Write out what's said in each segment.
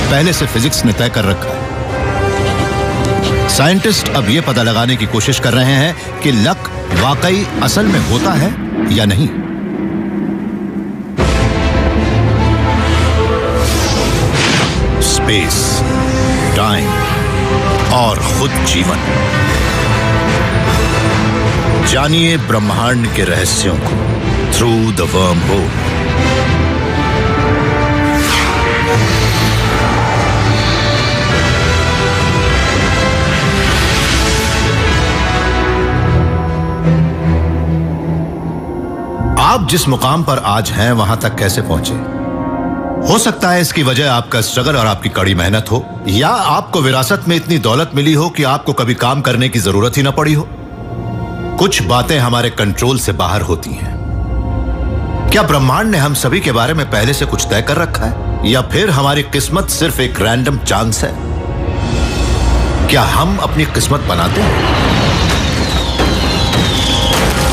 पहले से फिजिक्स ने तय कर रखा है। साइंटिस्ट अब यह पता लगाने की कोशिश कर रहे हैं कि लक वाकई असल में होता है या नहीं। स्पेस, टाइम और खुद जीवन, जानिए ब्रह्मांड के रहस्यों को थ्रू द वर्म होल। आप जिस मुकाम पर आज हैं वहां तक कैसे पहुंचे? हो सकता है इसकी वजह आपका स्ट्रगल और आपकी कड़ी मेहनत हो, या आपको विरासत में इतनी दौलत मिली हो कि आपको कभी काम करने की जरूरत ही ना पड़ी हो। कुछ बातें हमारे कंट्रोल से बाहर होती हैं। क्या ब्रह्मांड ने हम सभी के बारे में पहले से कुछ तय कर रखा है, या फिर हमारी किस्मत सिर्फ एक रैंडम चांस है? क्या हम अपनी किस्मत बनाते हैं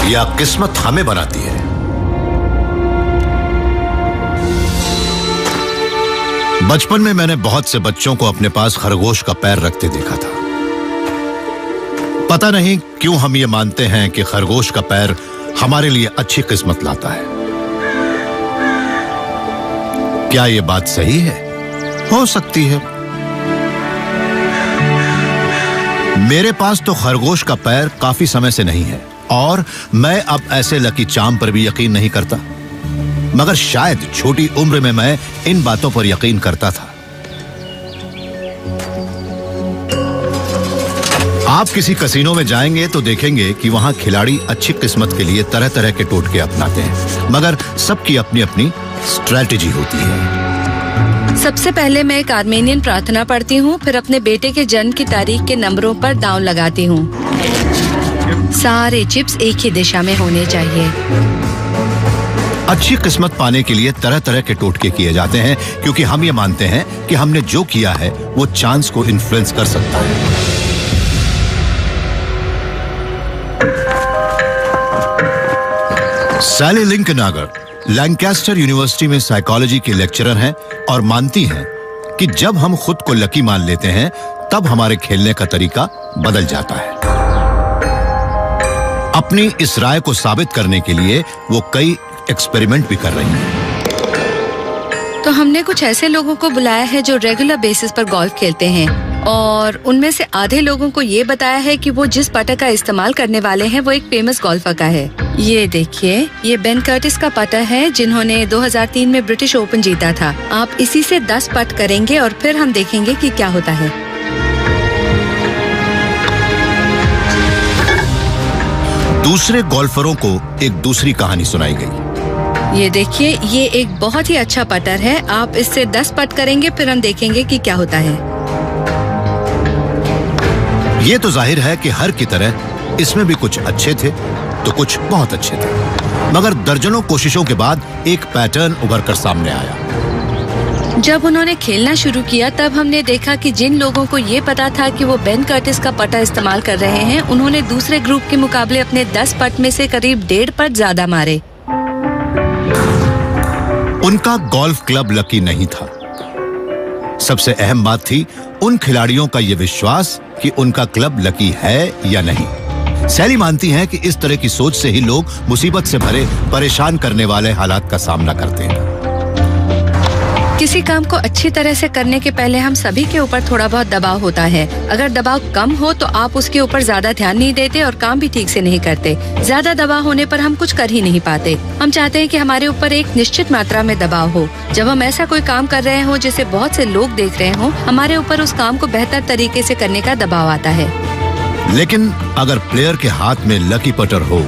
या किस्मत हमें बनाती है? बचपन में मैंने बहुत से बच्चों को अपने पास खरगोश का पैर रखते देखा था। पता नहीं क्यों हम ये मानते हैं कि खरगोश का पैर हमारे लिए अच्छी किस्मत लाता है। क्या ये बात सही है? हो सकती है। मेरे पास तो खरगोश का पैर काफी समय से नहीं है और मैं अब ऐसे लकी चार्म पर भी यकीन नहीं करता, मगर शायद छोटी उम्र में मैं इन बातों पर यकीन करता था। आप किसी कसिनो में जाएंगे तो देखेंगे कि वहां खिलाड़ी अच्छी किस्मत के लिए तरह तरह के टोटके अपनाते हैं, मगर सबकी अपनी अपनी स्ट्रैटेजी होती है। सबसे पहले मैं एक आर्मेनियन प्रार्थना पढ़ती हूँ, फिर अपने बेटे के जन्म की तारीख के नंबरों पर दांव लगाती हूँ। सारे चिप्स एक ही दिशा में होने चाहिए। अच्छी किस्मत पाने के लिए तरह तरह के टोटके किए जाते हैं, क्योंकि हम ये मानते हैं कि हमने जो किया है वो चांस को इन्फ्लुएंस कर सकता है। सैली लिंकनागर लैंकास्टर यूनिवर्सिटी में साइकोलॉजी की लेक्चरर हैं और मानती हैं कि जब हम खुद को लकी मान लेते हैं तब हमारे खेलने का तरीका बदल जाता है। अपनी इस राय को साबित करने के लिए वो कई एक्सपेरिमेंट भी कर रही हैं। तो हमने कुछ ऐसे लोगों को बुलाया है जो रेगुलर बेसिस पर गोल्फ खेलते हैं, और उनमें से आधे लोगों को ये बताया है कि वो जिस पटर का इस्तेमाल करने वाले हैं वो एक फेमस गोल्फर का है। ये देखिए, ये बेन कर्टिस का पटर है जिन्होंने 2003 में ब्रिटिश ओपन जीता था। आप इसी से 10 पट करेंगे और फिर हम देखेंगे कि क्या होता है। दूसरे गोल्फरों को एक दूसरी कहानी सुनाई गई। ये देखिए, ये एक बहुत ही अच्छा पटर है। आप इससे 10 पट करेंगे, फिर हम देखेंगे कि क्या होता है। ये तो जाहिर है कि हर की तरह इसमें भी कुछ अच्छे थे तो कुछ बहुत अच्छे थे, मगर दर्जनों कोशिशों के बाद एक पैटर्न उभर कर सामने आया। जब उन्होंने खेलना शुरू किया तब हमने देखा कि जिन लोगों को ये पता था कि वो बेन कर्टिस का पटा इस्तेमाल कर रहे हैं, उन्होंने दूसरे ग्रुप के मुकाबले अपने 10 पट में से करीब 1.5 पट ज्यादा मारे। उनका गोल्फ क्लब लकी नहीं था। सबसे अहम बात थी उन खिलाड़ियों का ये विश्वास कि उनका क्लब लकी है या नहीं। सैली मानती हैं कि इस तरह की सोच से ही लोग मुसीबत से भरे, परेशान करने वाले हालात का सामना करते हैं। किसी काम को अच्छी तरह से करने के पहले हम सभी के ऊपर थोड़ा बहुत दबाव होता है। अगर दबाव कम हो तो आप उसके ऊपर ज्यादा ध्यान नहीं देते और काम भी ठीक से नहीं करते। ज्यादा दबाव होने पर हम कुछ कर ही नहीं पाते। हम चाहते हैं कि हमारे ऊपर एक निश्चित मात्रा में दबाव हो। जब हम ऐसा कोई काम कर रहे हो जिसे बहुत से लोग देख रहे हो, हमारे ऊपर उस काम को बेहतर तरीके से करने का दबाव आता है। लेकिन अगर प्लेयर के हाथ में लकी पटर हो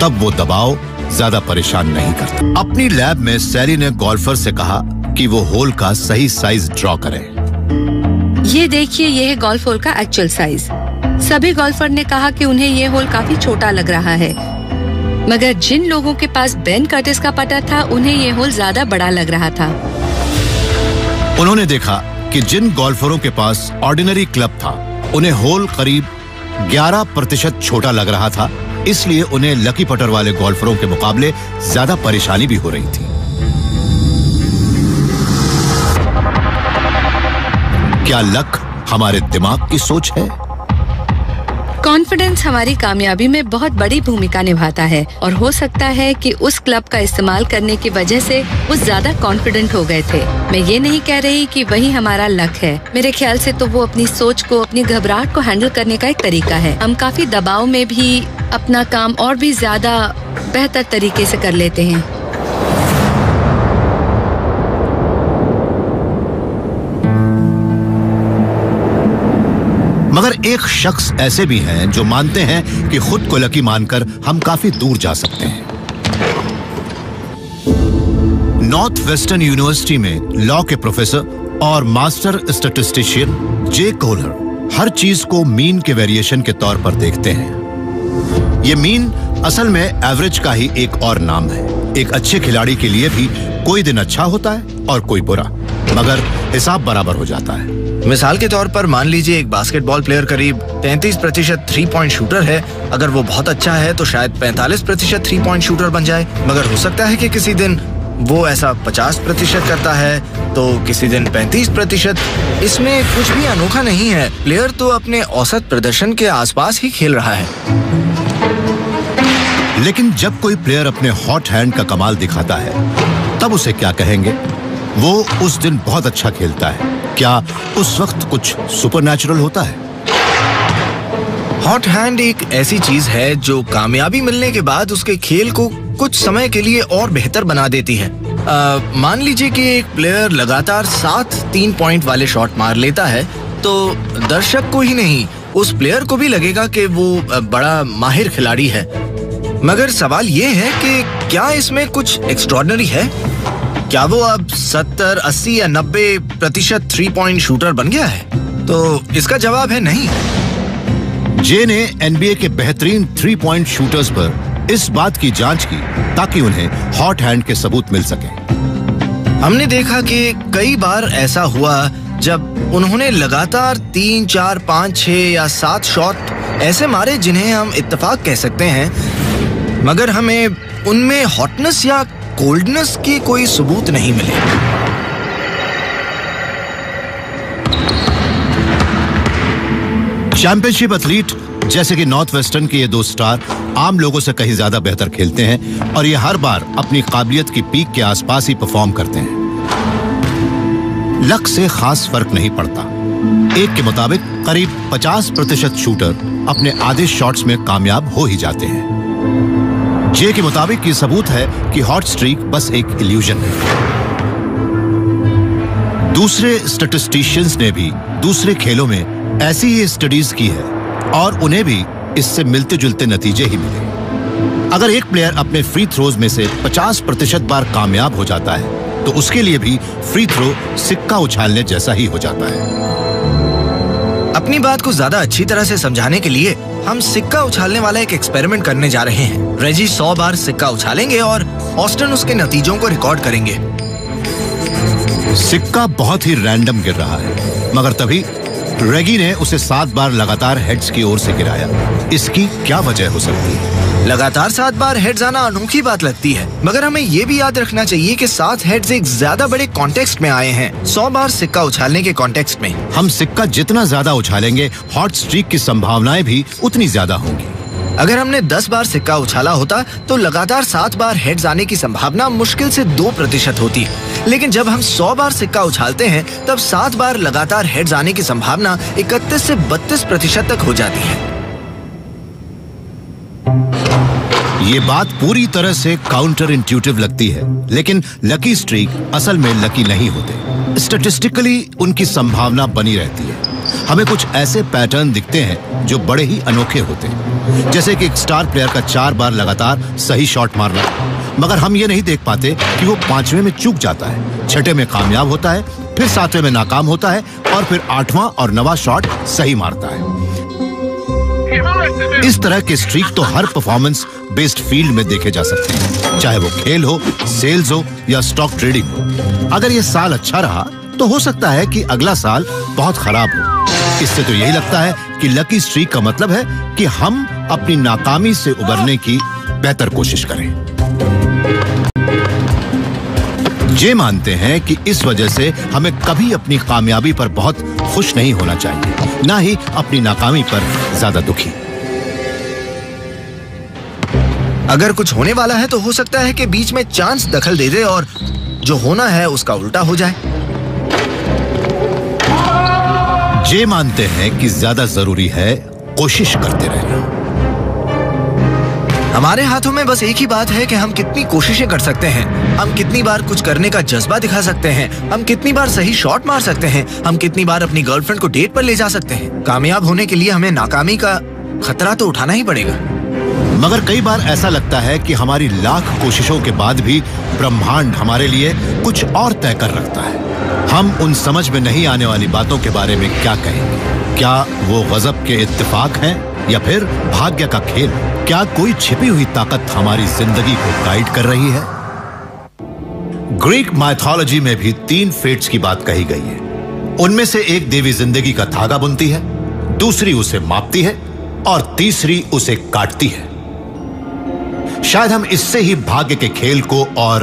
तब वो दबाव ज्यादा परेशान नहीं करता। अपनी लैब में सैली ने गोल्फर से कहा कि वो होल का सही साइज ड्रॉ करें। ये देखिए, ये है गोल्फ होल का एक्चुअल साइज। सभी गोल्फर ने कहा कि उन्हें ये होल काफी छोटा लग रहा है, मगर जिन लोगों के पास बेन कर्टिस का पटर था उन्हें ये होल ज्यादा बड़ा लग रहा था। उन्होंने देखा कि जिन गोल्फरों के पास ऑर्डिनरी क्लब था उन्हें होल करीब 11% छोटा लग रहा था, इसलिए उन्हें लकी पटर वाले गोल्फरों के मुकाबले ज्यादा परेशानी भी हो रही थी। क्या लक हमारे दिमाग की सोच है? कॉन्फिडेंस हमारी कामयाबी में बहुत बड़ी भूमिका निभाता है और हो सकता है कि उस क्लब का इस्तेमाल करने की वजह से वो ज्यादा कॉन्फिडेंट हो गए थे। मैं ये नहीं कह रही कि वही हमारा लक है। मेरे ख्याल से तो वो अपनी सोच को, अपनी घबराहट को हैंडल करने का एक तरीका है। हम काफी दबाव में भी अपना काम और भी ज्यादा बेहतर तरीके से कर लेते हैं। मगर एक शख्स ऐसे भी हैं जो मानते हैं कि खुद को लकी मानकर हम काफी दूर जा सकते हैं। नॉर्थ वेस्टर्न यूनिवर्सिटी में लॉ के प्रोफेसर और मास्टर स्टैटिस्टिशियन जे कोहलर हर चीज को मीन के वेरिएशन के तौर पर देखते हैं। ये मीन असल में एवरेज का ही एक और नाम है। एक अच्छे खिलाड़ी के लिए भी कोई दिन अच्छा होता है और कोई बुरा, मगर हिसाब बराबर हो जाता है। मिसाल के तौर पर मान लीजिए एक बास्केटबॉल प्लेयर करीब 33% 3 पॉइंट शूटर है। अगर वो बहुत अच्छा है तो शायद 45% 3 पॉइंट शूटर बन जाए। मगर हो सकता है कि किसी दिन वो ऐसा 50% करता है तो किसी दिन 35%। इसमें कुछ भी अनोखा नहीं है। प्लेयर तो अपने औसत प्रदर्शन के आसपास ही खेल रहा है। लेकिन जब कोई प्लेयर अपने हॉट हैंड का कमाल दिखाता है तब उसे क्या कहेंगे? वो उस दिन बहुत अच्छा खेलता है। क्या उस वक्त कुछ सुपरनैचुरल होता है? हॉट हैंड एक ऐसी चीज है जो कामयाबी मिलने के बाद उसके खेल को कुछ समय के लिए और बेहतर बना देती है। मान लीजिए कि एक प्लेयर लगातार 7 3 पॉइंट वाले शॉट मार लेता है तो दर्शक को ही नहीं, उस प्लेयर को भी लगेगा कि वो बड़ा माहिर खिलाड़ी है। मगर सवाल ये है कि क्या इसमें कुछ एक्स्ट्रॉर्डिनरी है? क्या वो अब 70, 80 या 90% 3 पॉइंट शूटर बन गया है? तो इसका जवाब है नहीं। जे ने एनबीए के बेहतरीन 3 पॉइंट शूटर्स पर इस बात की जांच की ताकि उन्हें हॉट हैंड के सबूत मिल सके। हमने देखा कि कई बार ऐसा हुआ जब उन्होंने लगातार 3, 4, 5, 6 या 7 शॉट ऐसे मारे जिन्हें हम इत्तेफाक कह सकते हैं, मगर हमें उनमें हॉटनेस या कोल्डनेस की कोई सबूत नहीं मिले। चैंपियनशिप एथलीट जैसे कि नॉर्थ वेस्टर्न के ये 2 स्टार आम लोगों से कहीं ज्यादा बेहतर खेलते हैं और ये हर बार अपनी काबिलियत की पीक के आसपास ही परफॉर्म करते हैं। लक से खास फर्क नहीं पड़ता। एक के मुताबिक करीब 50% शूटर अपने आधे शॉट्स में कामयाब हो ही जाते हैं। जे के मुताबिक ये सबूत है कि हॉट स्ट्रीक बस एक इल्यूजन है। दूसरे स्टैटिस्टिशियंस ने भी दूसरे खेलों में ऐसी ही स्टडीज की है और उन्हें भी इससे मिलते जुलते नतीजे ही मिले। अगर एक प्लेयर अपने फ्री थ्रोज में से 50% बार कामयाब हो जाता है तो उसके लिए भी फ्री थ्रो सिक्का उछालने जैसा ही हो जाता है। अपनी बात को ज्यादा अच्छी तरह से समझाने के लिए हम सिक्का उछालने वाला एक एक्सपेरिमेंट करने जा रहे हैं। रेजी 100 बार सिक्का उछालेंगे और ऑस्टिन उसके नतीजों को रिकॉर्ड करेंगे। सिक्का बहुत ही रैंडम गिर रहा है, मगर तभी रेगी ने उसे 7 बार लगातार हेड्स की ओर से गिराया। इसकी क्या वजह हो सकती है? लगातार 7 बार हेड्स आना अनोखी बात लगती है, मगर हमें ये भी याद रखना चाहिए कि 7 हेड्स एक ज्यादा बड़े कॉन्टेक्स्ट में आए हैं। 100 बार सिक्का उछालने के कॉन्टेक्स्ट में हम सिक्का जितना ज्यादा उछालेंगे हॉट स्ट्रीक की संभावनाएं भी उतनी ज्यादा होंगी। अगर हमने 10 बार सिक्का उछाला होता तो लगातार 7 बार हेड्स आने की संभावना मुश्किल से 2% होती। लेकिन जब हम 100 बार सिक्का उछालते हैं तब 7 बार लगातार हेड्स आने की संभावना 31 से 32% तक हो जाती है। ये बात पूरी तरह से काउंटर इंट्यूटिव लगती है, लेकिन लकी स्ट्रीक असल में लकी नहीं होते। स्टैटिस्टिकली उनकी संभावना बनी रहती है। हमें कुछ ऐसे पैटर्न दिखते हैं जो बड़े ही अनोखे होते हैं, जैसे कि एक स्टार प्लेयर का 4 बार लगातार सही शॉट मारना, मगर हम ये नहीं देख पाते कि वो 5वें में चूक जाता है, 6ठे में कामयाब होता है, फिर 7वें में नाकाम होता है और फिर 8वां और 9वां शॉट सही मारता है। इस तरह के स्ट्रीक तो हर परफॉर्मेंस बेस्ड फील्ड में देखे जा सकते हैं, चाहे वो खेल हो, सेल्स हो या स्टॉक ट्रेडिंग हो। अगर ये साल अच्छा रहा तो हो सकता है कि अगला साल बहुत खराब हो। इससे तो यही लगता है कि लकी स्ट्रीक का मतलब है कि हम अपनी नाकामी से उबरने की बेहतर कोशिश करें। जे मानते हैं कि इस वजह से हमें कभी अपनी कामयाबी पर बहुत खुश नहीं होना चाहिए, ना ही अपनी नाकामी पर ज्यादा दुखी। अगर कुछ होने वाला है तो हो सकता है कि बीच में चांस दखल दे दे और जो होना है उसका उल्टा हो जाए। जे मानते हैं कि ज्यादा जरूरी है कोशिश करते रहना। हमारे हाथों में बस एक ही बात है कि हम कितनी कोशिशें कर सकते हैं, हम कितनी बार कुछ करने का जज्बा दिखा सकते हैं, हम कितनी बार सही शॉट मार सकते हैं, हम कितनी बार अपनी गर्लफ्रेंड को डेट पर ले जा सकते हैं। कामयाब होने के लिए हमें नाकामी का खतरा तो उठाना ही पड़ेगा। मगर कई बार ऐसा लगता है कि हमारी लाख कोशिशों के बाद भी ब्रह्मांड हमारे लिए कुछ और तय कर रखता है। हम उन समझ में नहीं आने वाली बातों के बारे में क्या कहेंगे? क्या वो गजब के इत्तेफाक हैं या फिर भाग्य का खेल? क्या कोई छिपी हुई ताकत हमारी जिंदगी को गाइड कर रही है? ग्रीक माइथोलॉजी में भी 3 फेट्स की बात कही गई है। उनमें से एक देवी जिंदगी का धागा बुनती है, दूसरी उसे मापती है और तीसरी उसे काटती है। शायद हम इससे ही भाग्य के खेल को और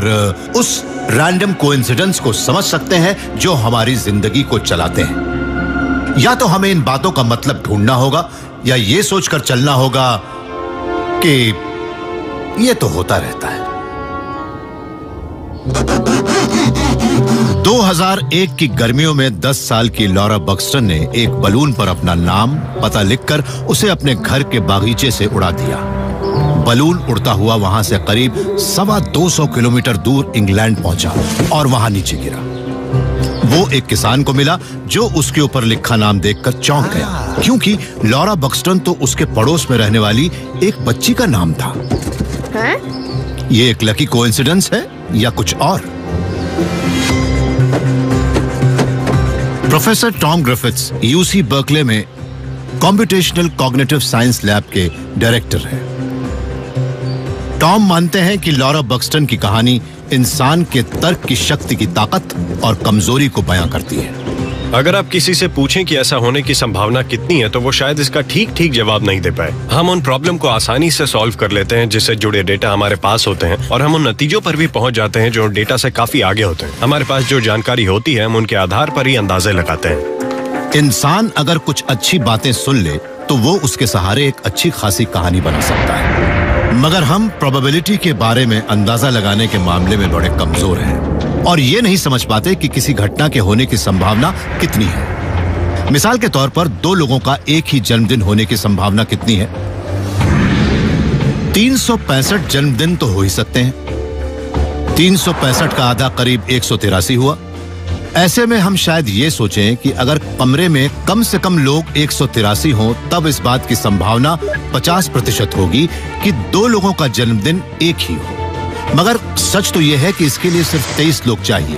उस रैंडम कोइंसिडेंस को समझ सकते हैं जो हमारी जिंदगी को चलाते हैं। या तो हमें इन बातों का मतलब ढूंढना होगा या ये सोचकर चलना होगा कि ये तो होता रहता है। 2001 की गर्मियों में 10 साल की लॉरा बक्सटन ने एक बलून पर अपना नाम पता लिखकर उसे अपने घर के बागीचे से उड़ा दिया। बलून उड़ता हुआ वहां से करीब 225 किलोमीटर दूर इंग्लैंड पहुंचा और वहां नीचे गिरा। वो एक किसान को मिला जो उसके ऊपर लिखा नाम देखकर चौंक गया, क्योंकि लॉरा बक्सटन तो उसके पड़ोस में रहने वाली एक बच्ची का नाम था। ये एक लकी कोइंसिडेंस है या कुछ और? Professor Tom Griffiths UC Berkeley में कॉम्प्यूटेशनल कॉग्निटिव साइंस लैब के डायरेक्टर हैं। टॉम मानते हैं कि लॉरा बक्सटन की कहानी इंसान के तर्क की शक्ति की ताकत और कमजोरी को बयां करती है। अगर आप किसी से पूछें कि ऐसा होने की संभावना कितनी है तो वो शायद इसका ठीक जवाब नहीं दे पाए। हम उन प्रॉब्लम को आसानी से सॉल्व कर लेते हैं जिससे जुड़े डेटा हमारे पास होते हैं और हम उन नतीजों पर भी पहुंच जाते हैं जो डेटा से काफी आगे होते हैं। हमारे पास जो जानकारी होती है हम उनके आधार पर ही अंदाजे लगाते हैं। इंसान अगर कुछ अच्छी बातें सुन ले तो वो उसके सहारे एक अच्छी खासी कहानी बना सकता है, मगर हम प्रोबेबिलिटी के बारे में अंदाजा लगाने के मामले में बड़े कमजोर हैं और ये नहीं समझ पाते कि किसी घटना के होने की संभावना कितनी है। मिसाल के तौर पर 2 लोगों का एक ही जन्मदिन होने की संभावना कितनी है? 365 जन्मदिन तो हो ही सकते हैं। 365 का आधा करीब 183 हुआ। ऐसे में हम शायद ये सोचें कि अगर कमरे में कम से कम लोग 183 हों तब इस बात की संभावना 50% होगी कि 2 लोगों का जन्मदिन एक ही हो। मगर सच तो यह है कि इसके लिए सिर्फ 23 लोग चाहिए।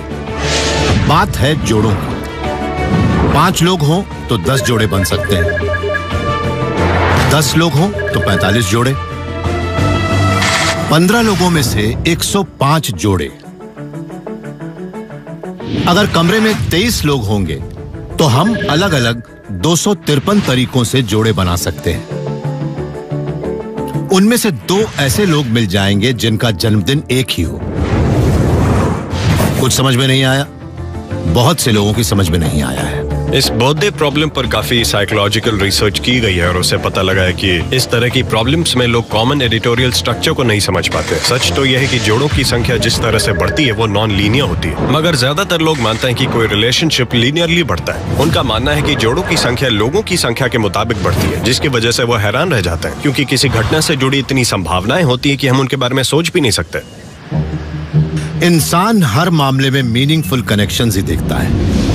बात है जोड़ों की। 5 लोग हों तो 10 जोड़े बन सकते हैं, 10 लोग हों तो 45 जोड़े, 15 लोगों में से 105 जोड़े। अगर कमरे में 23 लोग होंगे तो हम अलग अलग 253 तरीकों से जोड़े बना सकते हैं। उनमें से 2 ऐसे लोग मिल जाएंगे जिनका जन्मदिन एक ही हो। कुछ समझ में नहीं आया? बहुत से लोगों की समझ में नहीं आया है। इस बर्थडे प्रॉब्लम पर काफी साइकोलॉजिकल रिसर्च की गई है और उससे पता लगा है कि इस तरह की प्रॉब्लम्स में लोग कॉमन एडिटोरियल स्ट्रक्चर को नहीं समझ पाते। सच तो यह है कि जोड़ों की संख्या जिस तरह से बढ़ती है वो नॉन लीनियर होती है, मगर ज्यादातर लोग मानते हैं कि कोई रिलेशनशिप लीनियरली बढ़ता है। उनका मानना है कि जोड़ों की संख्या लोगों की संख्या के मुताबिक बढ़ती है, जिसकी वजह से वो हैरान रह जाते हैं क्योंकि किसी घटना से जुड़ी इतनी संभावनाएं होती है कि हम उनके बारे में सोच भी नहीं सकते। इंसान हर मामले में मीनिंगफुल कनेक्शंस ही देखता है,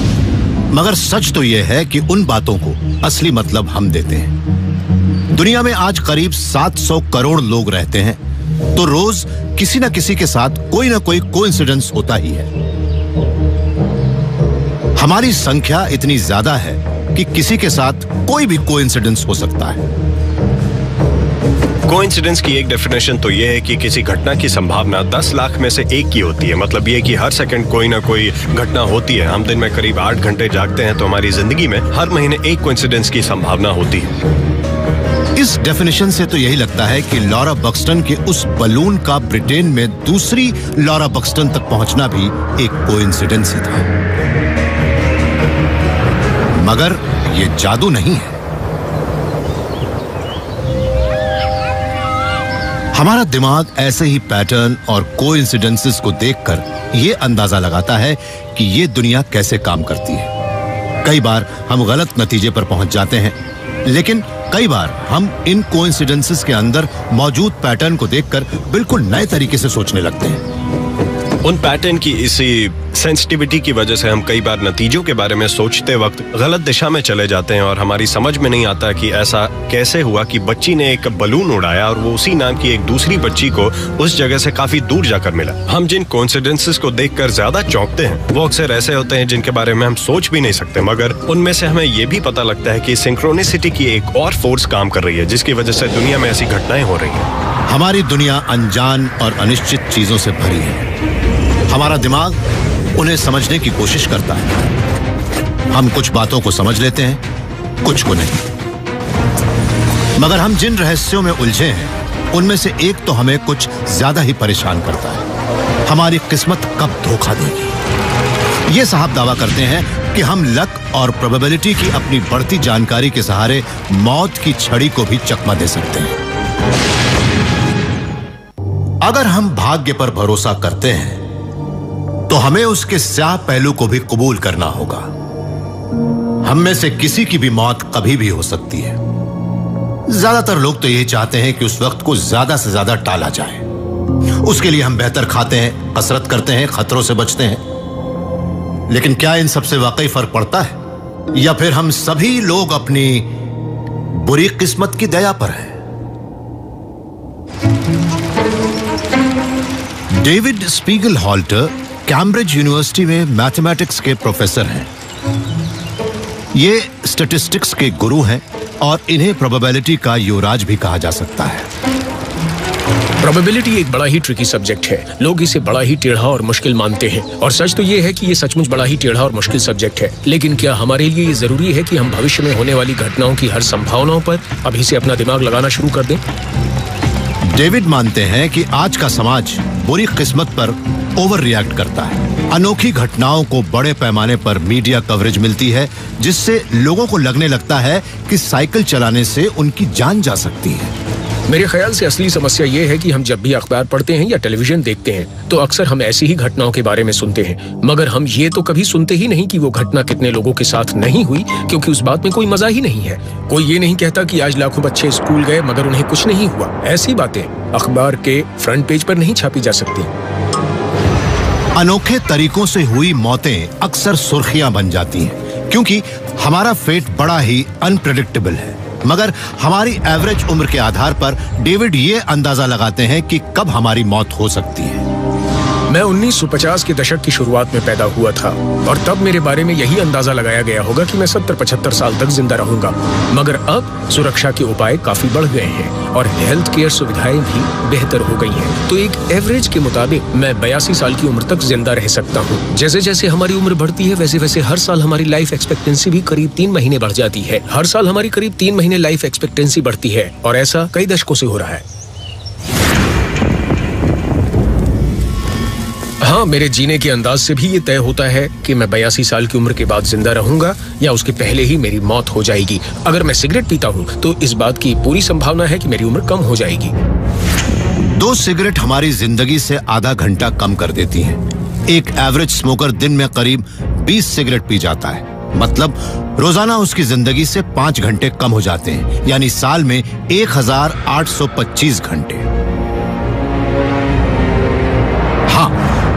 मगर सच तो यह है कि उन बातों को असली मतलब हम देते हैं। दुनिया में आज करीब 700 करोड़ लोग रहते हैं, तो रोज किसी न किसी के साथ कोई ना कोई कोइंसिडेंस होता ही है। हमारी संख्या इतनी ज्यादा है कि किसी के साथ कोई भी कोइंसिडेंस हो सकता है। कोइंसिडेंस की एक डेफिनेशन तो यह है कि किसी घटना की संभावना 10 लाख में से एक की होती है। मतलब यह कि हर सेकंड कोई ना कोई घटना होती है। हम दिन में करीब 8 घंटे जागते हैं, तो हमारी जिंदगी में हर महीने एक कोइंसिडेंस की संभावना होती है। इस डेफिनेशन से तो यही लगता है कि लॉरा बक्सटन के उस बलून का ब्रिटेन में दूसरी लॉरा बक्सटन तक पहुंचना भी एक कोइंसिडेंस ही था। मगर ये जादू नहीं है। हमारा दिमाग ऐसे ही पैटर्न और कोइंसिडेंसेस को देखकर ये अंदाजा लगाता है कि ये दुनिया कैसे काम करती है। कई बार हम गलत नतीजे पर पहुंच जाते हैं, लेकिन कई बार हम इन कोइंसिडेंसेस के अंदर मौजूद पैटर्न को देखकर बिल्कुल नए तरीके से सोचने लगते हैं। उन पैटर्न की इसी सेंसिटिविटी की वजह से हम कई बार नतीजों के बारे में सोचते वक्त गलत दिशा में चले जाते हैं और हमारी समझ में नहीं आता कि ऐसा कैसे हुआ कि बच्ची ने एक बलून उड़ाया और वो उसी नाम की एक दूसरी बच्ची को उस जगह से काफी दूर जाकर मिला। हम जिन कोइंसिडेंसेस को देखकर ज्यादा चौंकते हैं वो अक्सर ऐसे होते हैं जिनके बारे में हम सोच भी नहीं सकते, मगर उनमें से हमें ये भी पता लगता है कि सिंक्रोनिसिटी की एक और फोर्स काम कर रही है जिसकी वजह से दुनिया में ऐसी घटनाएं हो रही है। हमारी दुनिया अनजान और अनिश्चित चीजों से भरी है। हमारा दिमाग उन्हें समझने की कोशिश करता है। हम कुछ बातों को समझ लेते हैं, कुछ को नहीं। मगर हम जिन रहस्यों में उलझे हैं उनमें से एक तो हमें कुछ ज्यादा ही परेशान करता है। हमारी किस्मत कब धोखा देगी। ये साहब दावा करते हैं कि हम लक और प्रोबेबिलिटी की अपनी बढ़ती जानकारी के सहारे मौत की छड़ी को भी चकमा दे सकते हैं। अगर हम भाग्य पर भरोसा करते हैं तो हमें उसके स्याह पहलू को भी कबूल करना होगा। हम में से किसी की भी मौत कभी भी हो सकती है। ज्यादातर लोग तो यही चाहते हैं कि उस वक्त को ज्यादा से ज्यादा टाला जाए। उसके लिए हम बेहतर खाते हैं, कसरत करते हैं, खतरों से बचते हैं। लेकिन क्या इन सबसे वाकई फर्क पड़ता है, या फिर हम सभी लोग अपनी बुरी किस्मत की दया पर हैं? डेविड स्पीगल-हॉल्टर कैम्ब्रिज यूनिवर्सिटी में मैथमेटिक्स के प्रोफेसर हैं। ये स्टैटिस्टिक्स के गुरु हैं और इन्हें प्रोबेबिलिटी का युवराज भी कहा जा सकता है। प्रोबेबिलिटी एक बड़ा ही ट्रिकी सब्जेक्ट है। लोग इसे बड़ा ही टेढ़ा और मुश्किल मानते हैं, और सच तो ये है कि ये सचमुच बड़ा ही टेढ़ा और मुश्किल सब्जेक्ट है। लेकिन क्या हमारे लिए ये जरूरी है कि हम भविष्य में होने वाली घटनाओं की हर संभावनाओं पर अभी से अपना दिमाग लगाना शुरू कर दें? डेविड मानते हैं कि आज का समाज बुरी किस्मत पर ओवर रिएक्ट करता है। अनोखी घटनाओं को बड़े पैमाने पर मीडिया कवरेज मिलती है, जिससे लोगों को लगने लगता है कि साइकिल चलाने से उनकी जान जा सकती है। मेरे ख्याल से असली समस्या ये है कि हम जब भी अखबार पढ़ते हैं या टेलीविजन देखते हैं तो अक्सर हम ऐसी ही घटनाओं के बारे में सुनते हैं, मगर हम ये तो कभी सुनते ही नहीं कि वो घटना कितने लोगों के साथ नहीं हुई, क्योंकि उस बात में कोई मजा ही नहीं है। कोई ये नहीं कहता कि आज लाखों बच्चे स्कूल गए मगर उन्हें कुछ नहीं हुआ। ऐसी बातें अखबार के फ्रंट पेज पर नहीं छापी जा सकती। अनोखे तरीकों से हुई मौतें अक्सर सुर्खियां बन जाती हैं, क्योंकि हमारा फेट बड़ा ही अनप्रेडिक्टेबल है। मगर हमारी एवरेज उम्र के आधार पर डेविड ये अंदाजा लगाते हैं कि कब हमारी मौत हो सकती है। मैं 1950 के दशक की शुरुआत में पैदा हुआ था, और तब मेरे बारे में यही अंदाजा लगाया गया होगा कि मैं 70-75 साल तक जिंदा रहूंगा। मगर अब सुरक्षा के उपाय काफी बढ़ गए हैं और हेल्थ केयर सुविधाएं भी बेहतर हो गई हैं। तो एक एवरेज के मुताबिक मैं 82 साल की उम्र तक जिंदा रह सकता हूँ। जैसे जैसे हमारी उम्र बढ़ती है वैसे वैसे हर साल हमारी लाइफ एक्सपेक्टेंसी भी करीब 3 महीने बढ़ जाती है। हर साल हमारी करीब 3 महीने लाइफ एक्सपेक्टेंसी बढ़ती है, और ऐसा कई दशकों से हो रहा है। हाँ, मेरे जीने के अंदाज से भी ये तय होता है कि मैं 82 साल की उम्र के बाद जिंदा रहूंगा या उसके पहले ही मेरी मौत हो जाएगी। अगर मैं सिगरेट पीता हूँ तो इस बात की पूरी संभावना है कि मेरी उम्र कम हो जाएगी। 2 सिगरेट हमारी जिंदगी से आधा घंटा कम कर देती हैं। एक एवरेज स्मोकर दिन में करीब 20 सिगरेट पी जाता है, मतलब रोजाना उसकी जिंदगी से 5 घंटे कम हो जाते हैं, यानी साल में 1825 घंटे। हाँ,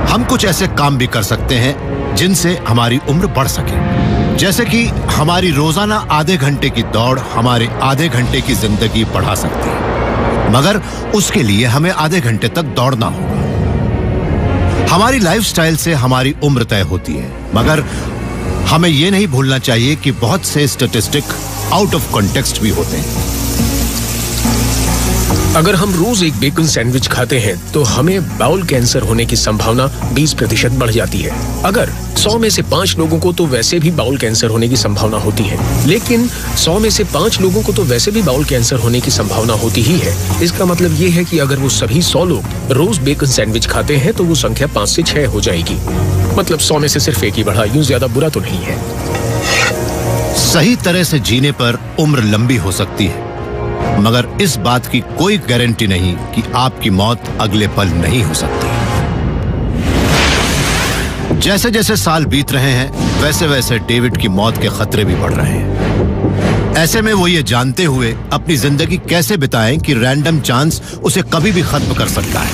हम कुछ ऐसे काम भी कर सकते हैं जिनसे हमारी उम्र बढ़ सके, जैसे कि हमारी रोजाना आधे घंटे की दौड़ हमारे आधे घंटे की जिंदगी बढ़ा सकती है, मगर उसके लिए हमें आधे घंटे तक दौड़ना होगा। हमारी लाइफस्टाइल से हमारी उम्र तय होती है, मगर हमें यह नहीं भूलना चाहिए कि बहुत से स्टैटिस्टिक आउट ऑफ कॉन्टेक्स्ट भी होते हैं। अगर हम रोज एक बेकन सैंडविच खाते हैं तो हमें बाउल कैंसर होने की संभावना 20% बढ़ जाती है। अगर 100 में से 5 लोगों को तो वैसे भी बाउल कैंसर होने की संभावना होती है, लेकिन 100 में से 5 लोगों को तो वैसे भी बाउल कैंसर होने की संभावना होती ही है। इसका मतलब ये है कि अगर वो सभी 100 लोग रोज बेकन सैंडविच खाते हैं तो वो संख्या 5 से 6 हो जाएगी। मतलब 100 में से सिर्फ एक ही बढ़ा, यूं ज्यादा बुरा तो नहीं है। सही तरह से जीने पर उम्र लंबी हो सकती है, मगर इस बात की कोई गारंटी नहीं कि आपकी मौत अगले पल नहीं हो सकती। जैसे जैसे साल बीत रहे हैं वैसे वैसे डेविड की मौत के खतरे भी बढ़ रहे हैं। ऐसे में वो ये जानते हुए अपनी जिंदगी कैसे बिताएं कि रैंडम चांस उसे कभी भी खत्म कर सकता है।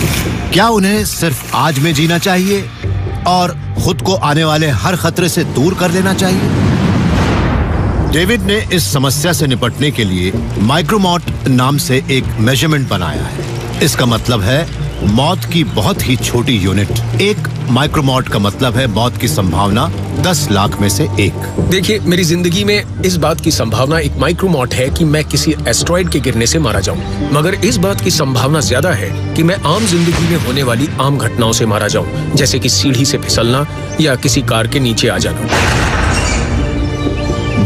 क्या उन्हें सिर्फ आज में जीना चाहिए और खुद को आने वाले हर खतरे से दूर कर लेना चाहिए? डेविड ने इस समस्या से निपटने के लिए माइक्रोमॉट नाम से एक मेजरमेंट बनाया है। इसका मतलब है मौत की बहुत ही छोटी यूनिट। एक माइक्रोमॉट का मतलब है मौत की संभावना 10 लाख में से 1। देखिए, मेरी जिंदगी में इस बात की संभावना एक माइक्रोमॉट है कि मैं किसी एस्टेरॉयड के गिरने से मारा जाऊं, मगर इस बात की संभावना ज्यादा है कि मैं आम जिंदगी में होने वाली आम घटनाओं से मारा जाऊं, जैसे कि सीढ़ी से फिसलना या किसी कार के नीचे आ जाना।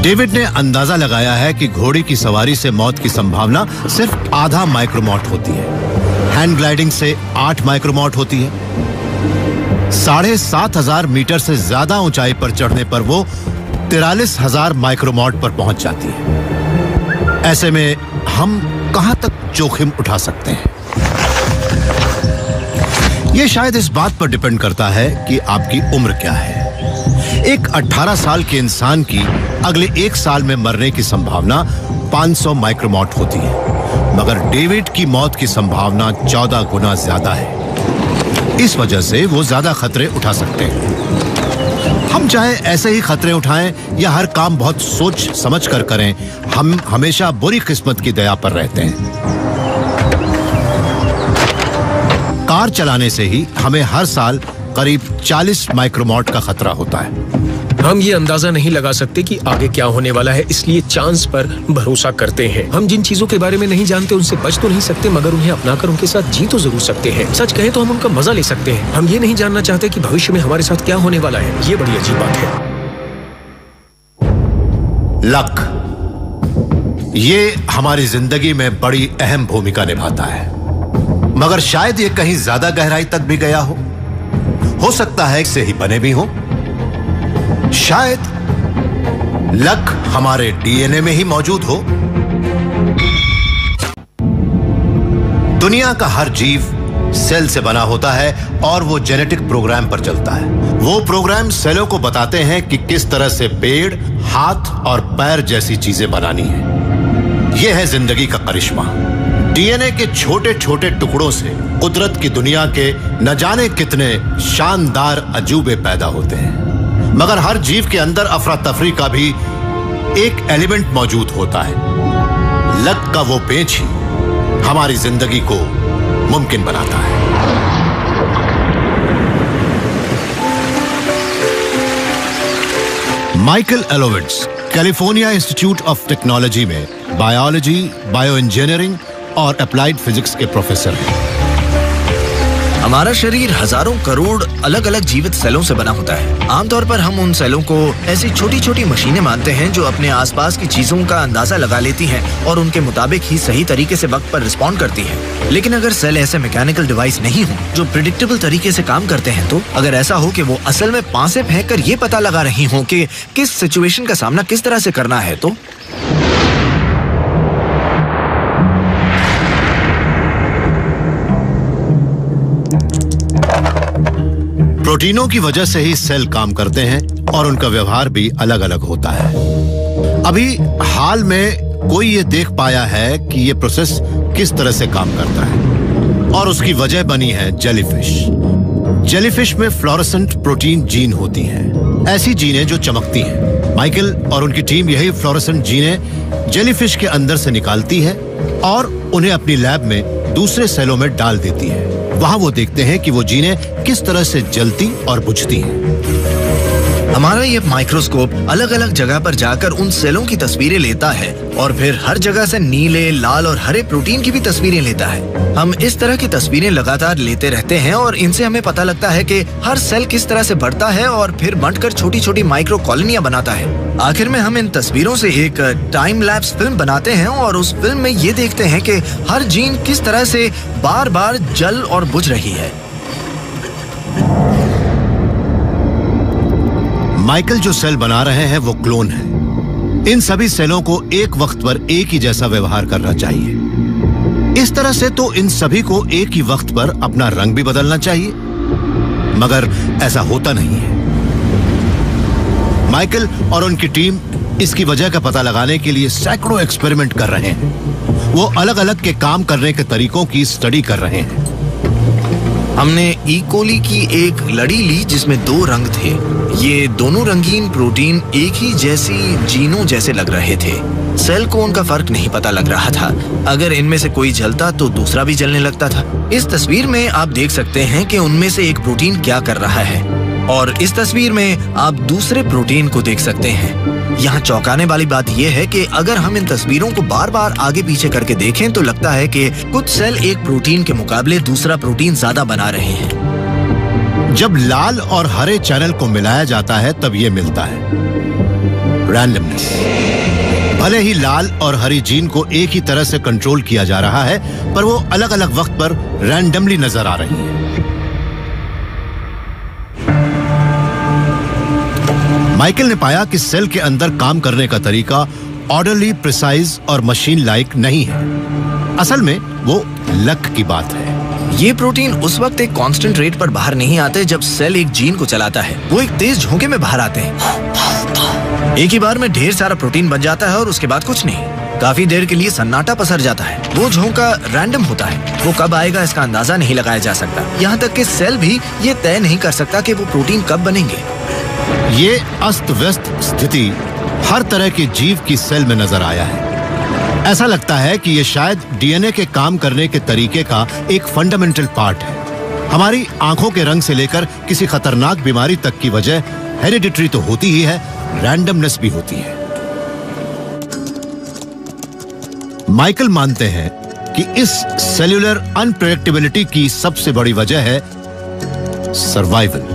डेविड ने अंदाजा लगाया है कि घोड़े की सवारी से मौत की संभावना सिर्फ आधा माइक्रोमॉट होती है। हैंड ग्लाइडिंग से 8 माइक्रोमॉट होती है। 7,500 मीटर से ज्यादा ऊंचाई पर चढ़ने पर वो 43,000 माइक्रोमॉट पर पहुंच जाती है। ऐसे में हम कहां तक जोखिम उठा सकते हैं? यह शायद इस बात पर डिपेंड करता है कि आपकी उम्र क्या है। एक 18 साल के इंसान की अगले 1 साल में मरने की संभावना 500 माइक्रोमॉट होती है, मगर डेविड की मौत की संभावना 14 गुना ज्यादा है। इस वजह से वो ज्यादा खतरे उठा सकते हैं। हम चाहे ऐसे ही खतरे उठाएं या हर काम बहुत सोच समझ कर करें, हम हमेशा बुरी किस्मत की दया पर रहते हैं। कार चलाने से ही हमें हर साल करीब 40 माइक्रोमॉट का खतरा होता है। हम ये अंदाजा नहीं लगा सकते कि आगे क्या होने वाला है, इसलिए चांस पर भरोसा करते हैं। हम जिन चीजों के बारे में नहीं जानते उनसे बच तो नहीं सकते, मगर उन्हें अपनाकर उनके साथ जी तो जरूर सकते हैं। सच कहें तो हम उनका मजा ले सकते हैं। हम ये नहीं जानना चाहते कि भविष्य में हमारे साथ क्या होने वाला है। ये बड़ी अजीब बात है। लक, ये हमारी जिंदगी में बड़ी अहम भूमिका निभाता है, मगर शायद ये कहीं ज्यादा गहराई तक भी गया हो सकता है इससे ही बने भी हो। शायद लक हमारे डीएनए में ही मौजूद हो। दुनिया का हर जीव सेल से बना होता है और वो जेनेटिक प्रोग्राम पर चलता है। वो प्रोग्राम सेलों को बताते हैं कि किस तरह से पेड़, हाथ और पैर जैसी चीजें बनानी है। यह है जिंदगी का करिश्मा। डीएनए के छोटे छोटे टुकड़ों से कुदरत की दुनिया के न जाने कितने शानदार अजूबे पैदा होते हैं, मगर हर जीव के अंदर अफरा तफरी का भी एक एलिमेंट मौजूद होता है। लक का वो पेच ही हमारी जिंदगी को मुमकिन बनाता है। Michael Elowitz California Institute of Technology में बायोलॉजी, बायो इंजीनियरिंग और अप्लाइड फिजिक्स के प्रोफेसर हैं। हमारा शरीर हजारों करोड़ अलग अलग जीवित सेलों से बना होता है। आमतौर पर हम उन सेलों को ऐसी छोटी छोटी मशीनें मानते हैं जो अपने आसपास की चीजों का अंदाजा लगा लेती हैं और उनके मुताबिक ही सही तरीके से वक्त पर रिस्पॉन्ड करती हैं। लेकिन अगर सेल ऐसे मैकेनिकल डिवाइस नहीं हो जो प्रिडिक्टेबल तरीके से काम करते हैं, तो अगर ऐसा हो कि वो असल में पासे फेंक कर ये पता लगा रही हो कि किस सिचुएशन का सामना किस तरह से करना है, तो प्रोटीनों की वजह से ही सेल काम करते हैं और उनका व्यवहार भी अलग अलग होता है। अभी हाल में कोई ये देख पाया है कि ये प्रोसेस किस तरह से काम करता है, और उसकी वजह बनी है जेलीफिश। जेलीफिश में फ्लोरोसेंट प्रोटीन जीन होती हैं, ऐसी जीनें जो चमकती हैं। माइकल और उनकी टीम यही फ्लोरोसेंट जीनें जेलीफिश के अंदर से निकालती है और उन्हें अपनी लैब में दूसरे सेलों में डाल देती है। वहां वो देखते हैं कि वो जीनें किस तरह से जलती और बुझती हैं। हमारा ये माइक्रोस्कोप अलग अलग जगह पर जाकर उन सेलों की तस्वीरें लेता है और फिर हर जगह से नीले, लाल और हरे प्रोटीन की भी तस्वीरें लेता है। हम इस तरह की तस्वीरें लगातार लेते रहते हैं और इनसे हमें पता लगता है कि हर सेल किस तरह से बढ़ता है और फिर बढ़कर छोटी छोटी माइक्रो कॉलोनियां बनाता है। आखिर में हम इन तस्वीरों से एक टाइम लैप्स फिल्म बनाते हैं और उस फिल्म में ये देखते हैं कि हर जीन किस तरह से बार बार जल और बुझ रही है। माइकल जो सेल बना रहे हैं वो क्लोन है। इन सभी सेलों को एक वक्त पर एक ही जैसा व्यवहार करना चाहिए। इस तरह से तो इन सभी को एक ही वक्त पर अपना रंग भी बदलना चाहिए, मगर ऐसा होता नहीं है। माइकल और उनकी टीम इसकी वजह का पता लगाने के लिए सैकड़ों एक्सपेरिमेंट कर रहे हैं। वो अलग अलग के काम करने के तरीकों की स्टडी कर रहे हैं। हमने ई कोली की एक लड़ी ली जिसमें 2 रंग थे। ये दोनों रंगीन प्रोटीन एक ही जैसी जीनों जैसे लग रहे थे। सेल को उनका फर्क नहीं पता लग रहा था। अगर इनमें से कोई जलता तो दूसरा भी जलने लगता था। इस तस्वीर में आप देख सकते हैं कि उनमें से एक प्रोटीन क्या कर रहा है और इस तस्वीर में आप दूसरे प्रोटीन को देख सकते हैं। यहाँ चौंकाने वाली बात यह है कि अगर हम इन तस्वीरों को बार बार आगे पीछे करके देखें तो लगता है कि कुछ सेल एक प्रोटीन के मुकाबले दूसरा प्रोटीन ज्यादा बना रहे हैं। जब लाल और हरे चैनल को मिलाया जाता है तब ये मिलता है रैंडमनेस। भले ही लाल और हरी जीन को एक ही तरह से कंट्रोल किया जा रहा है, पर वो अलग अलग वक्त पर रैंडमली नजर आ रही है। माइकल ने पाया कि सेल के अंदर काम करने का तरीका ऑर्डरली, प्रिसाइज और मशीन लाइक नहीं है। असल में वो लक की बात है। ये प्रोटीन उस वक्त एक कांस्टेंट रेट पर बाहर नहीं आते जब सेल एक जीन को चलाता है। वो एक तेज झोंके में बाहर आते हैं। एक ही बार में ढेर सारा प्रोटीन बन जाता है और उसके बाद कुछ नहीं। काफी देर के लिए सन्नाटा पसर जाता है। वो झोंका रैंडम होता है। वो कब आएगा इसका अंदाजा नहीं लगाया जा सकता। यहाँ तक कि सेल भी ये तय नहीं कर सकता कि वो प्रोटीन कब बनेंगे। ये अस्त व्यस्त स्थिति हर तरह के जीव की सेल में नजर आया है। ऐसा लगता है कि ये शायद डीएनए के काम करने के तरीके का एक फंडामेंटल पार्ट है। हमारी आंखों के रंग से लेकर किसी खतरनाक बीमारी तक की वजह हेरिडिटरी तो होती ही है, रैंडमनेस भी होती है। माइकल मानते हैं कि इस सेल्यूलर अनप्रेडिक्टेबिलिटी की सबसे बड़ी वजह है सर्वाइवल।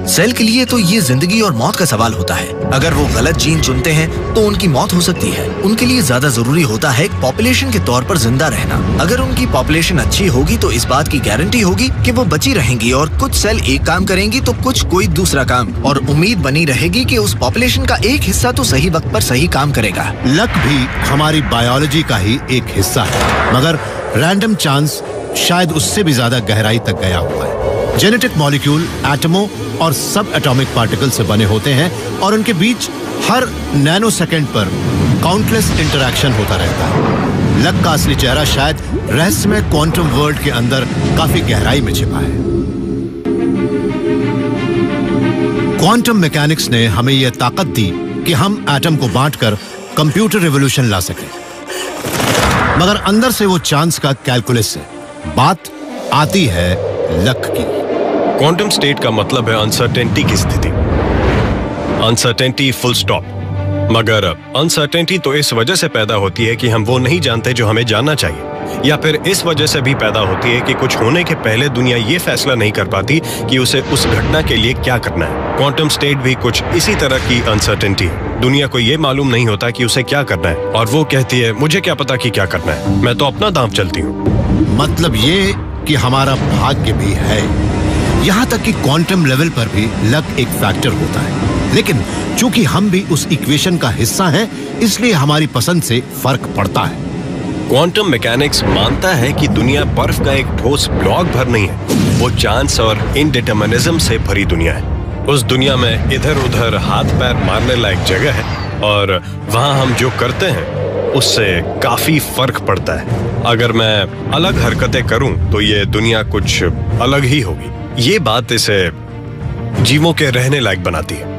सेल के लिए तो ये जिंदगी और मौत का सवाल होता है। अगर वो गलत जीन चुनते हैं तो उनकी मौत हो सकती है। उनके लिए ज्यादा जरूरी होता है पॉपुलेशन के तौर पर जिंदा रहना। अगर उनकी पॉपुलेशन अच्छी होगी तो इस बात की गारंटी होगी कि वो बची रहेंगी और कुछ सेल एक काम करेंगी तो कुछ कोई दूसरा काम, और उम्मीद बनी रहेगी कि उस पॉपुलेशन का एक हिस्सा तो सही वक्त पर सही काम करेगा। लक भी हमारी बायोलॉजी का ही एक हिस्सा है, मगर रैंडम चांस शायद उससे भी ज्यादा गहराई तक गया हुआ है। जेनेटिक मॉलिक्यूल एटमों और सब एटॉमिक पार्टिकल से बने होते हैं और उनके बीच हर नैनो सेकेंड पर काउंटलेस इंटरैक्शन होता रहता है। लक का असली चेहरा शायद रहस्यमय क्वांटम वर्ल्ड के अंदर काफी गहराई में छिपा है। क्वांटम मैकेनिक्स ने हमें यह ताकत दी कि हम एटम को बांटकर कंप्यूटर रिवॉल्यूशन ला सकें, मगर अंदर से वो चांस का कैलकुलस है। बात आती है लक की। क्वांटम स्टेट का मतलब है अनसर्टेनिटी की स्थिति। Uncertainty full stop. मगर अनसर्टेनिटी तो इस वजह से पैदा होती है कि हम वो नहीं जानते जो हमें जानना चाहिए, या फिर इस वजह से भी पैदा होती है कि कुछ होने के पहले दुनिया ये फैसला नहीं कर पाती कि उसे उस घटना के लिए क्या करना है। क्वांटम स्टेट भी कुछ इसी तरह की अनसर्टेनिटी है। दुनिया को ये मालूम नहीं होता कि उसे क्या करना है और वो कहती है मुझे क्या पता कि क्या करना है, मैं तो अपना दांव चलती हूँ। मतलब ये कि हमारा भाग्य भी है। यहाँ तक कि क्वांटम लेवल पर भी लक एक फैक्टर होता है, लेकिन चूंकि हम भी उस इक्वेशन का हिस्सा हैं, इसलिए हमारी पसंद से फर्क पड़ता है। क्वांटम मैकेनिक्स मानता है कि दुनिया बर्फ का एक ठोस ब्लॉक भर नहीं है, वो चांस और इनडिटर्मिनिज्म से भरी दुनिया है। उस दुनिया में इधर उधर हाथ पैर मारने लायक जगह है और वहां हम जो करते हैं उससे काफी फर्क पड़ता है। अगर मैं अलग हरकतें करूं तो ये दुनिया कुछ अलग ही होगी। ये बात इसे जीवों के रहने लायक बनाती है।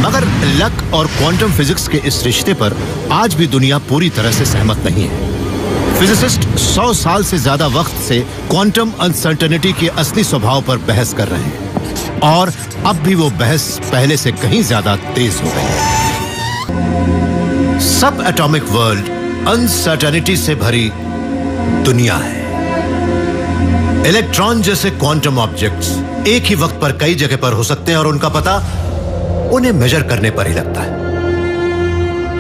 मगर लक और क्वांटम फिजिक्स के इस रिश्ते पर आज भी दुनिया पूरी तरह से सहमत नहीं है। फिजिसिस्ट 100 साल से ज्यादा वक्त से क्वांटम अनसर्टेनिटी के असली स्वभाव पर बहस कर रहे हैं। और अब भी वो बहस पहले से कहीं ज्यादा तेज हो गई है। सब एटॉमिक वर्ल्ड अनसर्टेनिटी से भरी दुनिया है। इलेक्ट्रॉन जैसे क्वांटम ऑब्जेक्ट्स एक ही वक्त पर कई जगह पर हो सकते हैं और उनका पता उन्हें मेजर करने पर ही लगता है।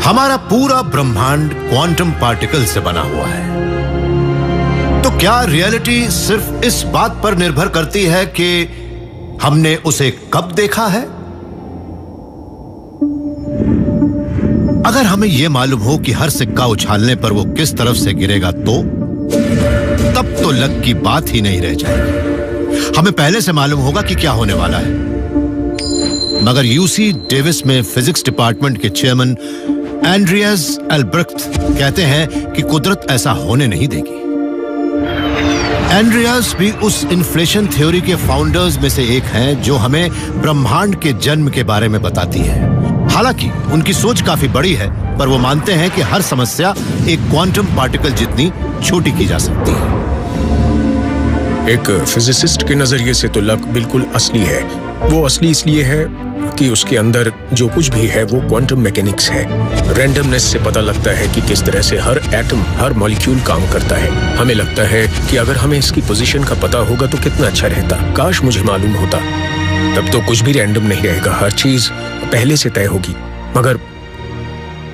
हमारा पूरा ब्रह्मांड क्वांटम पार्टिकल से बना हुआ है। तो क्या रियलिटी सिर्फ इस बात पर निर्भर करती है कि हमने उसे कब देखा है? अगर हमें यह मालूम हो कि हर सिक्का उछालने पर वो किस तरफ से गिरेगा तब तो लक की बात ही नहीं रह जाएगी। हमें पहले से मालूम होगा कि क्या होने वाला है। मगर यूसी डेविस में फिजिक्स डिपार्टमेंट के चेयरमैन एंड्रियास एल्ब्रेक्ट कहते हैं कि कुदरत ऐसा होने नहीं देगी। एंड्रियास भी उस इन्फ्लेशन थ्योरी के फाउंडर्स में से एक हैं जो हमें ब्रह्मांड के जन्म के बारे में बताती है। हालांकि उनकी सोच काफी बड़ी है, पर वो मानते हैं कि हर समस्या एक क्वांटम पार्टिकल जितनी छोटी की जा सकती है। एक फिजिसिस्ट के नजरिए से तो लक बिल्कुल असली है। वो असली इसलिए है कि उसके अंदर जो कुछ भी है वो क्वांटम मैकेनिक्स है। रैंडमनेस से पता लगता है कि किस तरह से हर एटम, हर मॉलिक्यूल काम करता है। हमें लगता है कि अगर हमें इसकी पोजीशन का पता होगा तो कितना अच्छा रहता। काश मुझे मालूम होता। तब तो कुछ भी रैंडम नहीं रहेगा, हर चीज पहले से तय होगी। मगर